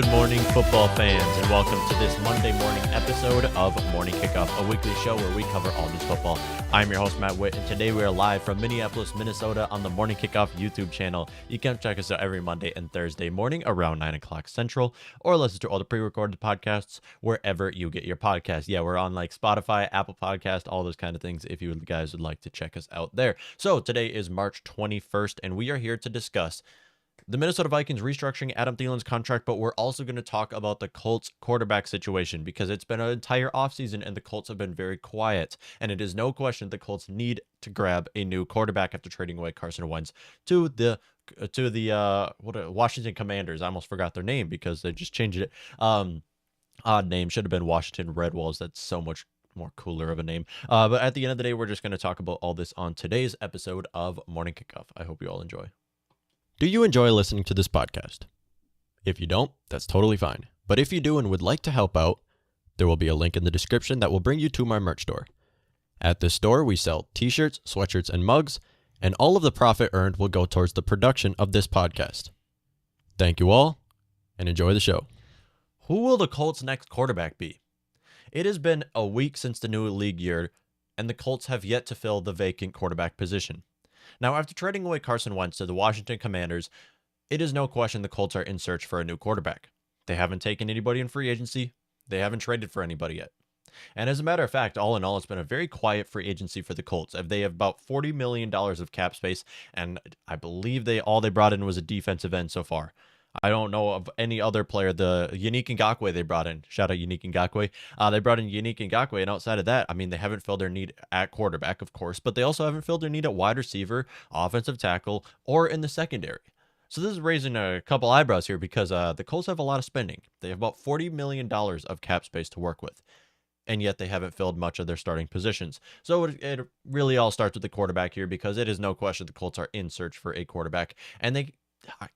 Good morning, football fans, and welcome to this Monday morning episode of Morning Kickoff, a weekly show where we cover all news football. I'm your host, Matt Witt, and today we are live from Minneapolis, Minnesota on the Morning Kickoff YouTube channel. You can check us out every Monday and Thursday morning around 9 o'clock Central, or listen to all the pre-recorded podcasts wherever you get your podcasts. Yeah, we're on like Spotify, Apple Podcast, all those kind of things if you guys would like to check us out there. So today is March 21st, and we are here to discuss the Minnesota Vikings restructuring Adam Thielen's contract, but we're also going to talk about the Colts quarterback situation because it's been an entire offseason and the Colts have been very quiet. And it is no question the Colts need to grab a new quarterback after trading away Carson Wentz to the Washington Commanders. I almost forgot their name because they just changed it. Odd name, should have been Washington Redwolves. That's so much more cooler of a name. But at the end of the day, we're just going to talk about all this on today's episode of Morning Kickoff. I hope you all enjoy. Do you enjoy listening to this podcast? If you don't, that's totally fine. But if you do and would like to help out, there will be a link in the description that will bring you to my merch store. At this store, we sell t-shirts, sweatshirts, and mugs, and all of the profit earned will go towards the production of this podcast. Thank you all, and enjoy the show. Who will the Colts' next quarterback be? It has been a week since the new league year, and the Colts have yet to fill the vacant quarterback position. Now, after trading away Carson Wentz to the Washington Commanders, it is no question the Colts are in search for a new quarterback. They haven't taken anybody in free agency. They haven't traded for anybody yet. And as a matter of fact, all in all, it's been a very quiet free agency for the Colts. They have about $40 million of cap space, and I believe all they brought in was a defensive end so far. I don't know of any other player. The Heineke Ngakoue they brought in. Shout out Heineke Ngakoue. They brought in Heineke Ngakoue, and outside of that, I mean, they haven't filled their need at quarterback, of course, but they also haven't filled their need at wide receiver, offensive tackle, or in the secondary. So this is raising a couple eyebrows here because the Colts have a lot of spending. They have about $40 million of cap space to work with, and yet they haven't filled much of their starting positions. So it really all starts with the quarterback here because it is no question the Colts are in search for a quarterback, and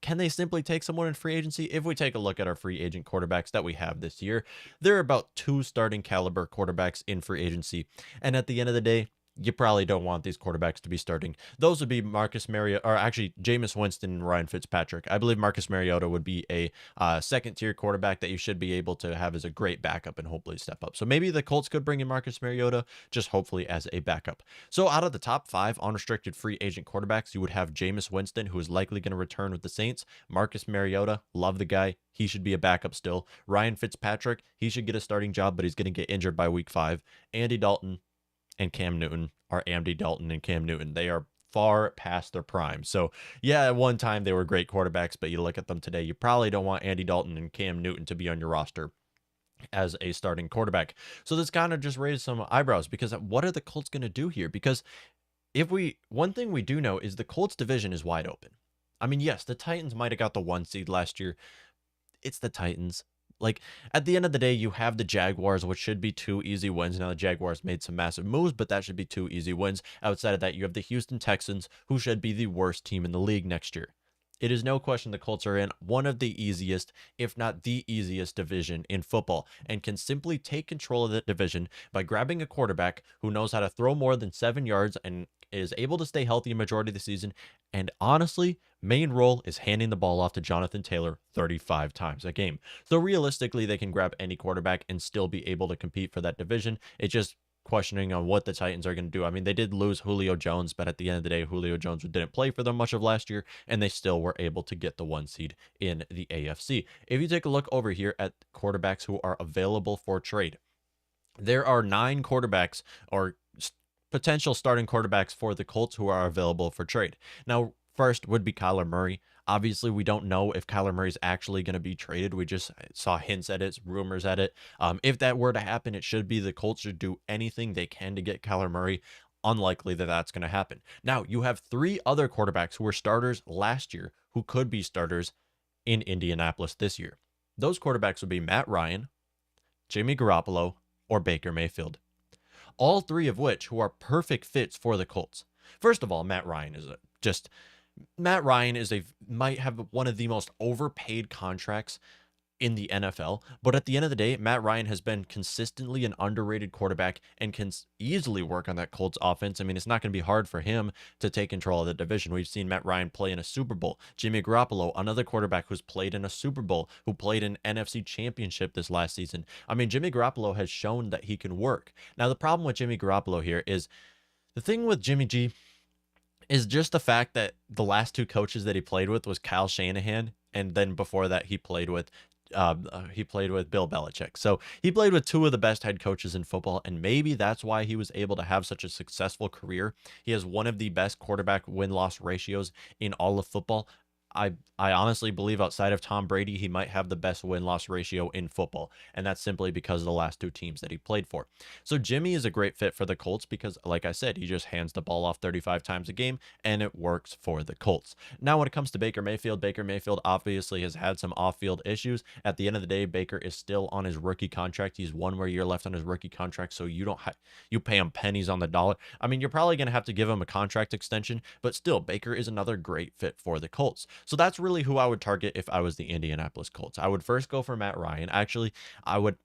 can they simply take someone in free agency? If we take a look at our free agent quarterbacks that we have this year, there are about 2 starting caliber quarterbacks in free agency. And at the end of the day, you probably don't want these quarterbacks to be starting. Those would be Marcus Mariota, or actually Jameis Winston and Ryan Fitzpatrick. I believe Marcus Mariota would be a second-tier quarterback that you should be able to have as a great backup and hopefully step up. So maybe the Colts could bring in Marcus Mariota, just hopefully as a backup. So out of the top 5 unrestricted free agent quarterbacks, you would have Jameis Winston, who is likely going to return with the Saints. Marcus Mariota, love the guy. He should be a backup still. Ryan Fitzpatrick, he should get a starting job, but he's going to get injured by week 5. Andy Dalton and Cam Newton are Andy Dalton and Cam Newton. They are far past their prime. So yeah, at one time they were great quarterbacks, but you look at them today, you probably don't want Andy Dalton and Cam Newton to be on your roster as a starting quarterback. So this kind of just raised some eyebrows because what are the Colts going to do here? Because one thing we do know is the Colts division is wide open. I mean, yes, the Titans might have got the 1 seed last year. It's the Titans. Like, at the end of the day, you have the Jaguars, which should be 2 easy wins. Now, the Jaguars made some massive moves, but that should be 2 easy wins. Outside of that, you have the Houston Texans, who should be the worst team in the league next year. It is no question the Colts are in one of the easiest, if not the easiest division in football, and can simply take control of that division by grabbing a quarterback who knows how to throw more than 7 yards and is able to stay healthy a majority of the season. And honestly, main role is handing the ball off to Jonathan Taylor 35 times a game. So realistically, they can grab any quarterback and still be able to compete for that division. It's just questioning on what the Titans are going to do. I mean, they did lose Julio Jones, but at the end of the day, Julio Jones didn't play for them much of last year, and they still were able to get the 1 seed in the AFC. If you take a look over here at quarterbacks who are available for trade, there are 9 quarterbacks or potential starting quarterbacks for the Colts who are available for trade. Now, first would be Kyler Murray. Obviously, we don't know if Kyler Murray is actually going to be traded. We just saw hints at it, rumors at it. If that were to happen, it should be the Colts should do anything they can to get Kyler Murray. Unlikely that that's going to happen. Now, you have 3 other quarterbacks who were starters last year who could be starters in Indianapolis this year. Those quarterbacks would be Matt Ryan, Jimmy Garoppolo, or Baker Mayfield. All 3 of which who are perfect fits for the Colts. First of all, Matt Ryan might have one of the most overpaid contracts in the NFL. But at the end of the day, Matt Ryan has been consistently an underrated quarterback and can easily work on that Colts offense. I mean, it's not going to be hard for him to take control of the division. We've seen Matt Ryan play in a Super Bowl. Jimmy Garoppolo, another quarterback who's played in a Super Bowl, who played in NFC Championship this last season. I mean, Jimmy Garoppolo has shown that he can work. Now, the problem with Jimmy Garoppolo here is the thing with Jimmy G is just the fact that the last two coaches that he played with was Kyle Shanahan, and then before that he played with Bill Belichick. So he played with two of the best head coaches in football, and maybe that's why he was able to have such a successful career. He has one of the best quarterback win-loss ratios in all of football. I honestly believe outside of Tom Brady, he might have the best win-loss ratio in football, and that's simply because of the last two teams that he played for. So Jimmy is a great fit for the Colts because, like I said, he just hands the ball off 35 times a game, and it works for the Colts. Now, when it comes to Baker Mayfield obviously has had some off-field issues. At the end of the day, Baker is still on his rookie contract. He's one more year left on his rookie contract, so you pay him pennies on the dollar. I mean, you're probably going to have to give him a contract extension, but still, Baker is another great fit for the Colts. So that's really who I would target if I was the Indianapolis Colts. I would first go for Matt Ryan. Actually, I would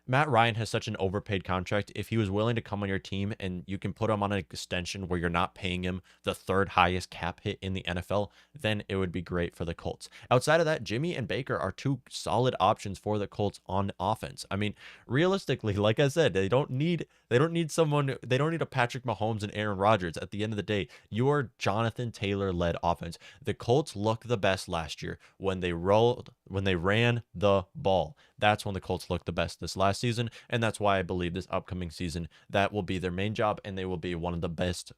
Matt Ryan has such an overpaid contract. If he was willing to come on your team and you can put him on an extension where you're not paying him the third highest cap hit in the NFL, then it would be great for the Colts. Outside of that, Jimmy and Baker are two solid options for the Colts on offense. I mean, realistically, like I said, they don't need a Patrick Mahomes and Aaron Rodgers. At the end of the day, your Jonathan Taylor led offense. The Colts looked the best last year when they ran the ball. That's when the Colts looked the best this last season, and that's why I believe this upcoming season that will be their main job, and they will be one of the best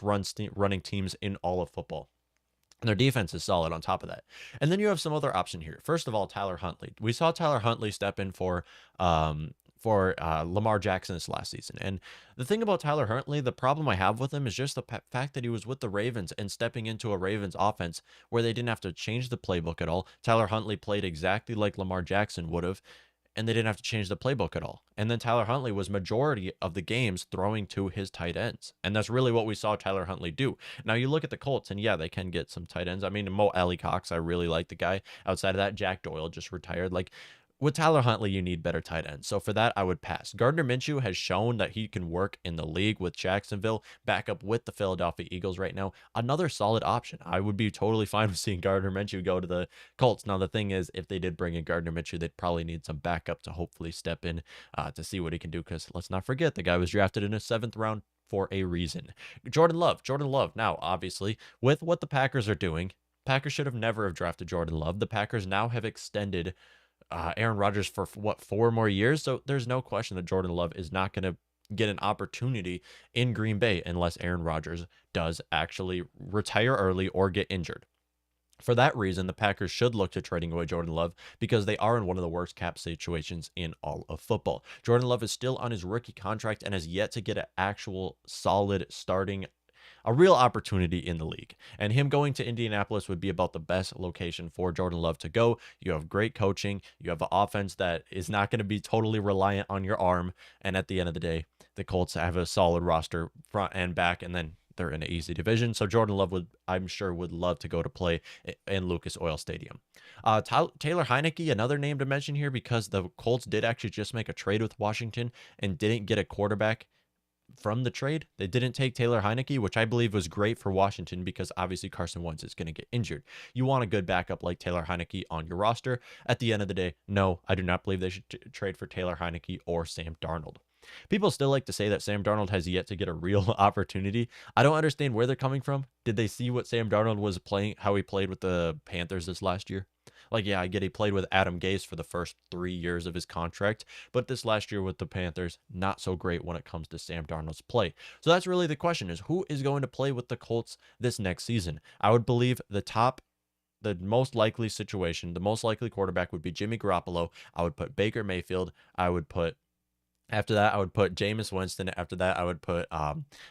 running teams in all of football. And their defense is solid on top of that. And then you have some other option here. First of all, Tyler Huntley. We saw Tyler Huntley step in for Lamar Jackson this last season. And the thing about Tyler Huntley, the problem I have with him is just the fact that he was with the Ravens and stepping into a Ravens offense where they didn't have to change the playbook at all. Tyler Huntley played exactly like Lamar Jackson would have, and they didn't have to change the playbook at all. And then Tyler Huntley was majority of the games throwing to his tight ends. And that's really what we saw Tyler Huntley do. Now you look at the Colts, and yeah, they can get some tight ends. I mean, Mo Alley Cox, I really like the guy. Outside of that, Jack Doyle just retired. Like, with Tyler Huntley, you need better tight ends. So for that, I would pass. Gardner Minshew has shown that he can work in the league with Jacksonville, back up with the Philadelphia Eagles right now. Another solid option. I would be totally fine with seeing Gardner Minshew go to the Colts. Now, the thing is, if they did bring in Gardner Minshew, they'd probably need some backup to hopefully step in to see what he can do, because let's not forget, the guy was drafted in a 7th round for a reason. Jordan Love. Now, obviously, with what the Packers are doing, Packers should have never have drafted Jordan Love. The Packers now have extended Aaron Rodgers for 4 more years. So there's no question that Jordan Love is not going to get an opportunity in Green Bay unless Aaron Rodgers does actually retire early or get injured. For that reason, the Packers should look to trading away Jordan Love because they are in one of the worst cap situations in all of football. Jordan Love is still on his rookie contract and has yet to get an actual solid starting, a real opportunity in the league. And him going to Indianapolis would be about the best location for Jordan Love to go. You have great coaching. You have an offense that is not going to be totally reliant on your arm. And at the end of the day, the Colts have a solid roster front and back, and then they're in an easy division. So Jordan Love I'm sure would love to go to play in Lucas Oil Stadium. Taylor Heineke, another name to mention here, because the Colts did actually just make a trade with Washington and didn't get a quarterback from the trade. They didn't take Taylor Heineke, which I believe was great for Washington because obviously Carson Wentz is going to get injured. You want a good backup like Taylor Heineke on your roster. At the end of the day, no, I do not believe they should trade for Taylor Heineke or Sam Darnold. People still like to say that Sam Darnold has yet to get a real opportunity. I don't understand where they're coming from. Did they see what Sam Darnold was playing, how he played with the Panthers this last year? Like, yeah, I get he played with Adam Gase for the first 3 years of his contract, but this last year with the Panthers, not so great when it comes to Sam Darnold's play. So that's really the question, is who is going to play with the Colts this next season? I would believe the most likely situation, the most likely quarterback would be Jimmy Garoppolo. I would put Baker Mayfield. After that, I would put Jameis Winston. After that, I would put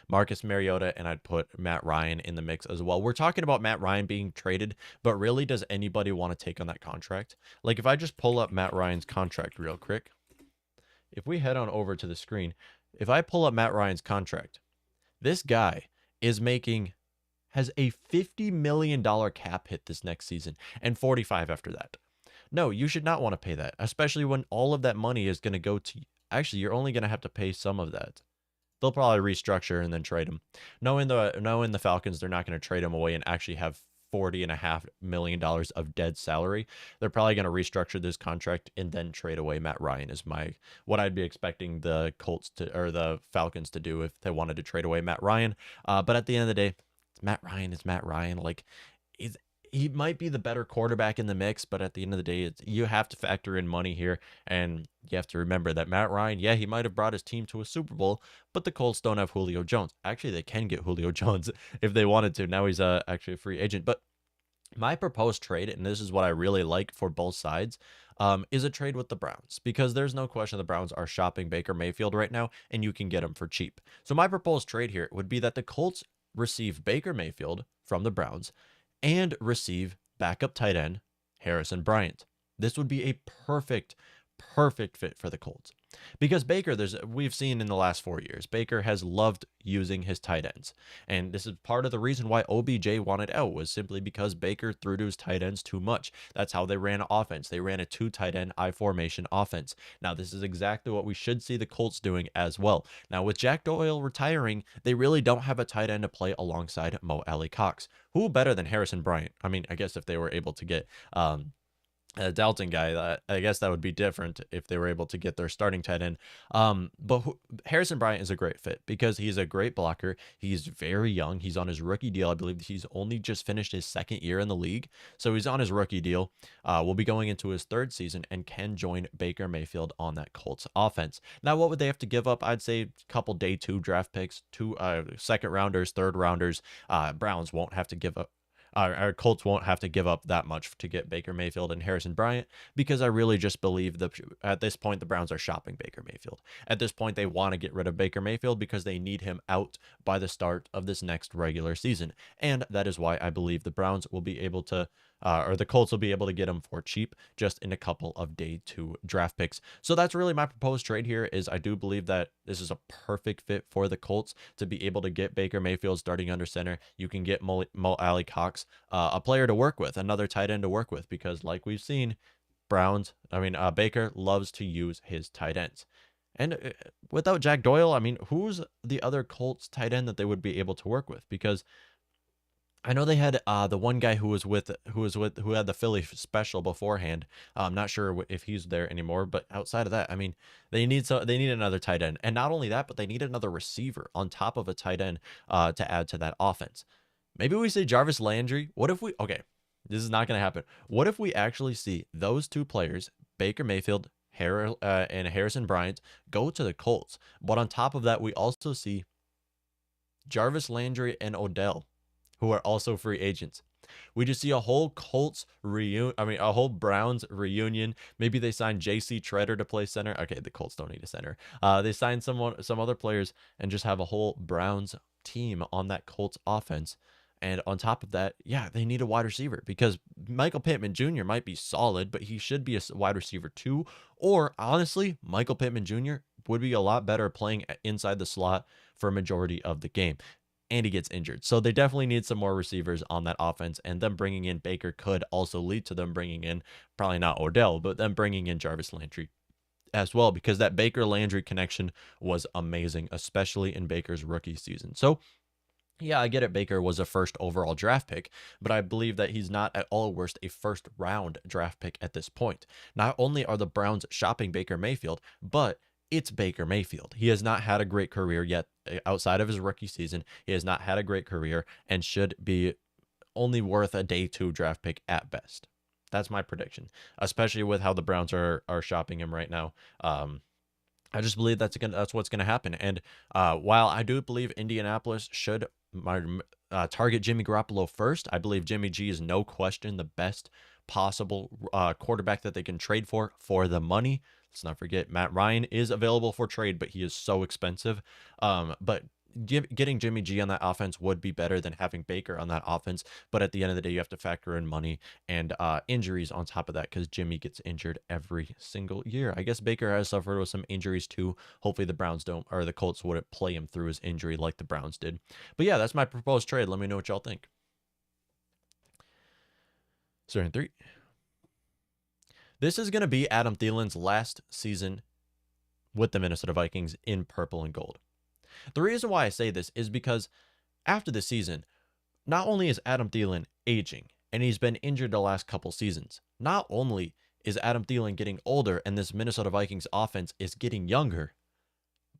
Marcus Mariota, and I'd put Matt Ryan in the mix as well. We're talking about Matt Ryan being traded, but really, does anybody want to take on that contract? Like, if I just pull up Matt Ryan's contract real quick, if we head on over to the screen, if I pull up Matt Ryan's contract, this guy has a $50 million cap hit this next season and 45 after that. No, you should not want to pay that, especially when all of that money is going to go to. Actually, you're only going to have to pay some of that. They'll probably restructure and then trade him. Knowing the Falcons, they're not going to trade him away and actually have $40.5 million of dead salary. They're probably going to restructure this contract and then trade away Matt Ryan is what I'd be expecting the Colts to or the Falcons to do if they wanted to trade away Matt Ryan. But at the end of the day, Matt Ryan is Matt Ryan. Like, he's he might be the better quarterback in the mix, but at the end of the day, you have to factor in money here, and you have to remember that Matt Ryan, yeah, he might have brought his team to a Super Bowl, but the Colts don't have Julio Jones. Actually, they can get Julio Jones if they wanted to. Now he's actually a free agent, but my proposed trade, and this is what I really like for both sides, is a trade with the Browns because there's no question the Browns are shopping Baker Mayfield right now, and you can get him for cheap. So my proposed trade here would be that the Colts receive Baker Mayfield from the Browns and receive backup tight end Harrison Bryant. This would be a perfect fit for the Colts. Because Baker, we've seen in the last 4 years, Baker has loved using his tight ends. And this is part of the reason why OBJ wanted out was simply because Baker threw to his tight ends too much. That's how they ran offense. They ran a 2 tight end I formation offense. Now, this is exactly what we should see the Colts doing as well. Now, with Jack Doyle retiring, they really don't have a tight end to play alongside Mo Alley Cox. Who better than Harrison Bryant? I mean, I guess if they were able to get a Dalton guy, I guess that would be different if they were able to get their starting tight end. But Harrison Bryant is a great fit because he's a great blocker. He's very young. He's on his rookie deal. I believe he's only just finished his 2nd year in the league. So he's on his rookie deal. Will be going into his 3rd season and can join Baker Mayfield on that Colts offense. Now, what would they have to give up? I'd say a couple day 2 draft picks, 2 second rounders, 3rd rounders. Browns won't have to give up. Our Colts won't have to give up that much to get Baker Mayfield and Harrison Bryant because I really just believe that at this point the Browns are shopping Baker Mayfield. At this point, they want to get rid of Baker Mayfield because they need him out by the start of this next regular season. And that is why I believe the Browns will be able to or the Colts will be able to get him for cheap just in a couple of day 2 draft picks. So that's really my proposed trade here is I do believe that this is a perfect fit for the Colts to be able to get Baker Mayfield starting under center. You can get Mo Alley Cox, a player to work with, another tight end to work with, because like we've seen, Baker loves to use his tight ends. And without Jack Doyle, I mean, who's the other Colts tight end that they would be able to work with? Because I know they had the one guy who had the Philly special beforehand. I'm not sure if he's there anymore, but outside of that, I mean, they need another tight end, and not only that, but they need another receiver on top of a tight end to add to that offense. Maybe we say Jarvis Landry. Okay, this is not going to happen. What if we actually see those 2 players, Baker Mayfield, and Harrison Bryant, go to the Colts, but on top of that, we also see Jarvis Landry and Odell, who are also free agents. We just see a whole Colts reunion. A whole Browns reunion. Maybe they sign J.C. Treader to play center. Okay, the Colts don't need a center. They sign some other players and just have a whole Browns team on that Colts offense. And on top of that, yeah, they need a wide receiver because Michael Pittman Jr. might be solid, but he should be a wide receiver too. Or honestly, Michael Pittman Jr. would be a lot better playing inside the slot for a majority of the game. And he gets injured. So they definitely need some more receivers on that offense. And them bringing in Baker could also lead to them bringing in, probably not Odell, but them bringing in Jarvis Landry as well, because that Baker Landry connection was amazing, especially in Baker's rookie season. So yeah, I get it. Baker was a 1st overall draft pick, but I believe that he's not at all worst a 1st round draft pick at this point. Not only are the Browns shopping Baker Mayfield, but it's Baker Mayfield. He has not had a great career yet outside of his rookie season. He has not had a great career and should be only worth a day 2 draft pick at best. That's my prediction, especially with how the Browns are shopping him right now. I just believe that's what's going to happen. And while I do believe Indianapolis should target Jimmy Garoppolo first, I believe Jimmy G is no question the best possible quarterback that they can trade for the money. Let's not forget Matt Ryan is available for trade, but he is so expensive. But getting Jimmy G on that offense would be better than having Baker on that offense. But at the end of the day, you have to factor in money and injuries on top of that because Jimmy gets injured every single year. I guess Baker has suffered with some injuries too. Hopefully the Browns don't, or the Colts wouldn't play him through his injury like the Browns did. But yeah, that's my proposed trade. Let me know what y'all think. So in 3, This is going to be Adam Thielen's last season with the Minnesota Vikings in purple and gold. The reason why I say this is because after the season, not only is Adam Thielen aging, and he's been injured the last couple seasons, not only is Adam Thielen getting older and this Minnesota Vikings offense is getting younger,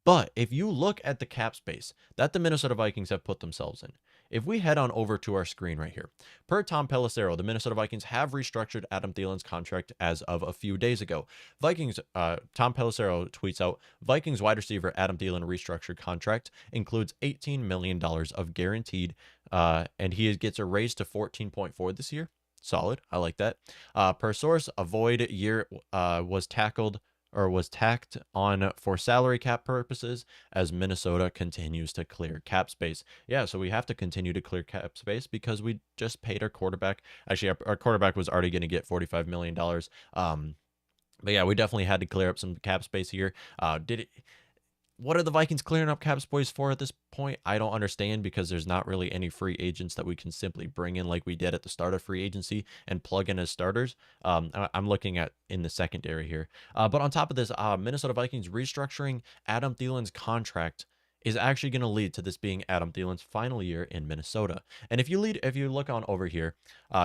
but if you look at the cap space that the Minnesota Vikings have put themselves in, if we head on over to our screen right here, per Tom Pelissero, the Minnesota Vikings have restructured Adam Thielen's contract as of a few days ago. Tom Pelissero tweets out, Vikings wide receiver Adam Thielen restructured contract includes $18 million of guaranteed, and he gets a raise to 14.4 this year. Solid. I like that. Per source, a void year was tacked on for salary cap purposes as Minnesota continues to clear cap space. Yeah, so we have to continue to clear cap space because we just paid our quarterback. Actually, our quarterback was already going to get $45 million. But yeah, we definitely had to clear up some cap space here. What are the Vikings clearing up cap space for at this point? I don't understand, because there's not really any free agents that we can simply bring in like we did at the start of free agency and plug in as starters. I'm looking at in the secondary here. But on top of this, Minnesota Vikings restructuring Adam Thielen's contract is actually going to lead to this being Adam Thielen's final year in Minnesota. And if you look on over here,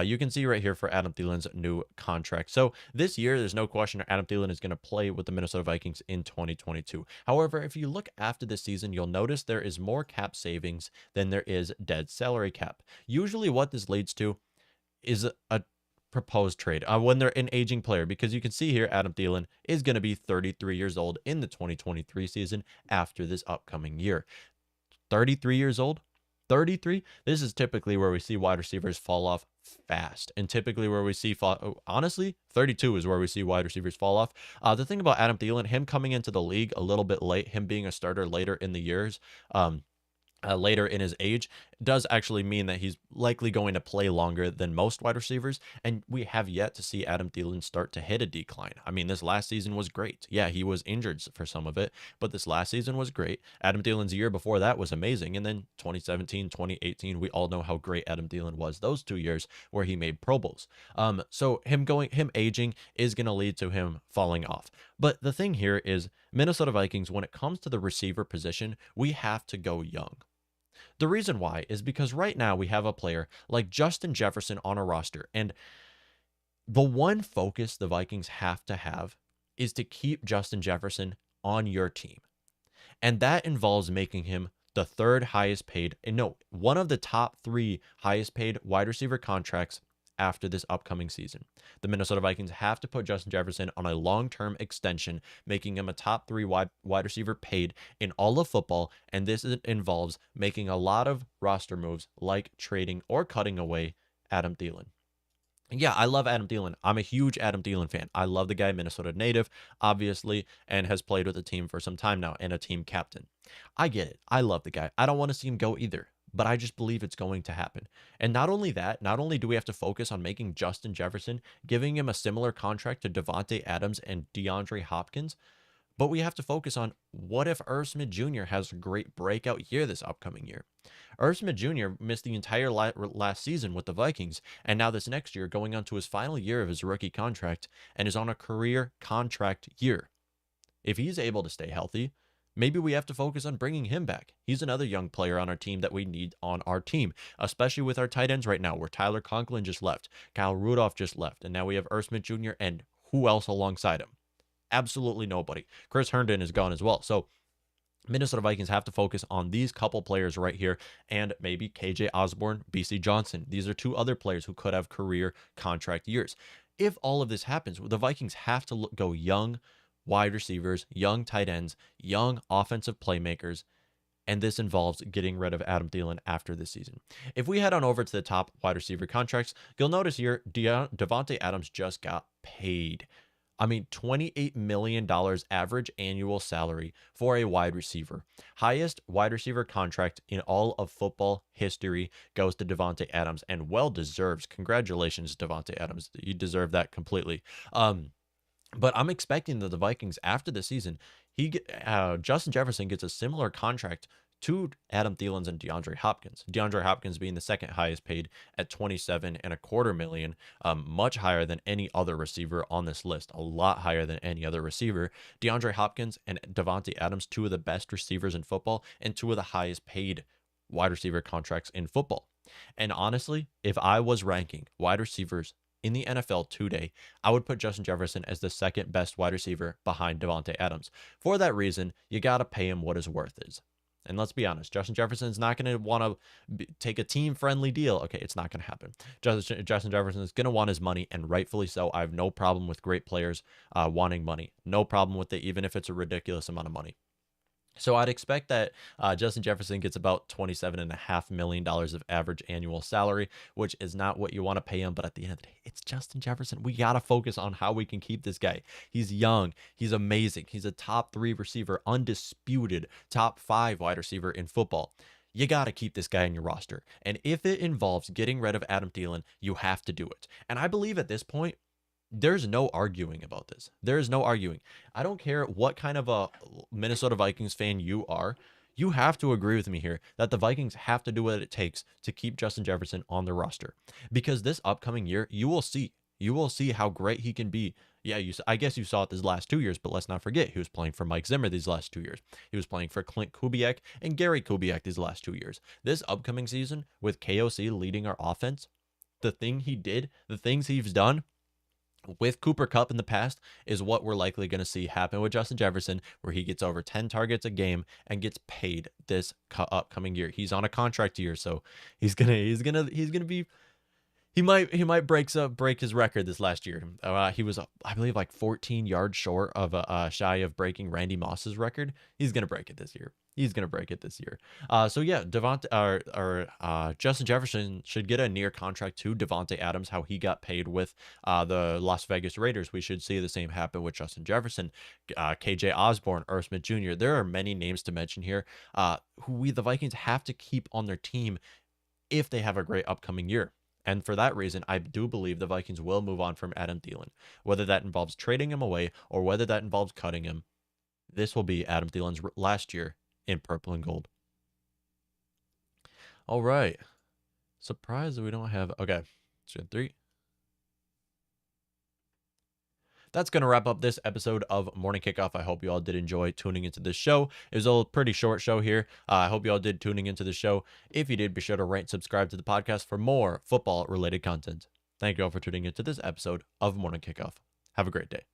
you can see right here for Adam Thielen's new contract. So this year, there's no question Adam Thielen is going to play with the Minnesota Vikings in 2022. However, if you look after this season, you'll notice there is more cap savings than there is dead salary cap. Usually what this leads to is a proposed trade when they're an aging player, because you can see here Adam Thielen is going to be 33 years old in the 2023 season after this upcoming year. 33 years old? 33? This is typically where we see wide receivers fall off fast, and typically where we see honestly 32 is where we see wide receivers fall off. The thing about Adam Thielen, him coming into the league a little bit late, him being a starter later in the years, later in his age, does actually mean that he's likely going to play longer than most wide receivers, and we have yet to see Adam Thielen start to hit a decline. I mean, this last season was great. Yeah, he was injured for some of it, but this last season was great. Adam Thielen's year before that was amazing, and then 2017, 2018, we all know how great Adam Thielen was those 2 years where he made Pro Bowls. So him aging is going to lead to him falling off. But the thing here is, Minnesota Vikings, when it comes to the receiver position, we have to go young. The reason why is because right now we have a player like Justin Jefferson on a roster, and the one focus the Vikings have to have is to keep Justin Jefferson on your team. And that involves making him the third highest paid, and no, one of the top 3 highest paid wide receiver contracts after this upcoming season. The Minnesota Vikings have to put Justin Jefferson on a long-term extension, making him a top 3 wide receiver paid in all of football, and this involves making a lot of roster moves like trading or cutting away Adam Thielen. Yeah, I love Adam Thielen. I'm a huge Adam Thielen fan. I love the guy, Minnesota native, obviously, and has played with the team for some time now and a team captain. I get it. I love the guy. I don't want to see him go either, but I just believe it's going to happen. And not only that, not only do we have to focus on making Justin Jefferson, giving him a similar contract to Davante Adams and DeAndre Hopkins, but we have to focus on, what if Irv Smith Jr. has a great breakout year this upcoming year? Irv Smith Jr. missed the entire last season with the Vikings, and now this next year going on to his final year of his rookie contract and is on a career contract year. If he's able to stay healthy, maybe we have to focus on bringing him back. He's another young player on our team that we need on our team, especially with our tight ends right now, where Tyler Conklin just left, Kyle Rudolph just left, and now we have Irv Smith Jr. and who else alongside him? Absolutely nobody. Chris Herndon is gone as well. So Minnesota Vikings have to focus on these couple players right here, and maybe KJ Osborne, BC Johnson. These are 2 other players who could have career contract years. If all of this happens, the Vikings have to go young wide receivers, young tight ends, young offensive playmakers, and this involves getting rid of Adam Thielen after this season. If we head on over to the top wide receiver contracts, you'll notice here Davante Adams just got paid. I mean, $28 million average annual salary for a wide receiver. Highest wide receiver contract in all of football history goes to Davante Adams, and well deserved. Congratulations, Davante Adams. You deserve that completely. But I'm expecting that the Vikings after the season, Justin Jefferson gets a similar contract to Adam Thielen's and DeAndre Hopkins. DeAndre Hopkins being the second highest paid at $27.25 million, much higher than any other receiver on this list, a lot higher than any other receiver. DeAndre Hopkins and Davante Adams, two of the best receivers in football and two of the highest paid wide receiver contracts in football. And honestly, if I was ranking wide receivers in the NFL today, I would put Justin Jefferson as the second best wide receiver behind Davante Adams. For that reason, you got to pay him what his worth is. And let's be honest, Justin Jefferson's not going to want to take a team-friendly deal. Okay, it's not going to happen. Justin Jefferson is going to want his money, and rightfully so. I have no problem with great players wanting money. No problem with it, even if it's a ridiculous amount of money. So I'd expect that Justin Jefferson gets about $27.5 million of average annual salary, which is not what you want to pay him. But at the end of the day, it's Justin Jefferson. We got to focus on how we can keep this guy. He's young. He's amazing. He's a top 3 receiver, undisputed top 5 wide receiver in football. You got to keep this guy in your roster. And if it involves getting rid of Adam Thielen, you have to do it. And I believe at this point, there's no arguing about this. There is no arguing. I don't care what kind of a Minnesota Vikings fan you are. You have to agree with me here that the Vikings have to do what it takes to keep Justin Jefferson on the roster. Because this upcoming year, you will see. You will see how great he can be. Yeah, I guess you saw it these last 2 years, but let's not forget, he was playing for Mike Zimmer these last 2 years. He was playing for Clint Kubiak and Gary Kubiak these last 2 years. This upcoming season, with KOC leading our offense, the thing he did, the things he's done, with Cooper Kupp in the past is what we're likely going to see happen with Justin Jefferson, where he gets over 10 targets a game and gets paid this upcoming year. He's on a contract year, so he's gonna be. He might break his record this last year. He was, I believe, like 14 yards short of shy of breaking Randy Moss's record. He's gonna break it this year. So yeah, Justin Jefferson should get a near contract to Davante Adams, how he got paid with the Las Vegas Raiders. We should see the same happen with Justin Jefferson, KJ Osborne, Irv Smith Jr. There are many names to mention here who the Vikings have to keep on their team if they have a great upcoming year. And for that reason, I do believe the Vikings will move on from Adam Thielen. Whether that involves trading him away or whether that involves cutting him, this will be Adam Thielen's last year in purple and gold. All right. Surprised that we don't have... Okay. 3. That's going to wrap up this episode of Morning Kickoff. I hope you all did enjoy tuning into this show. It was a pretty short show here. I hope you all did tuning into the show. If you did, be sure to rate and subscribe to the podcast for more football-related content. Thank you all for tuning into this episode of Morning Kickoff. Have a great day.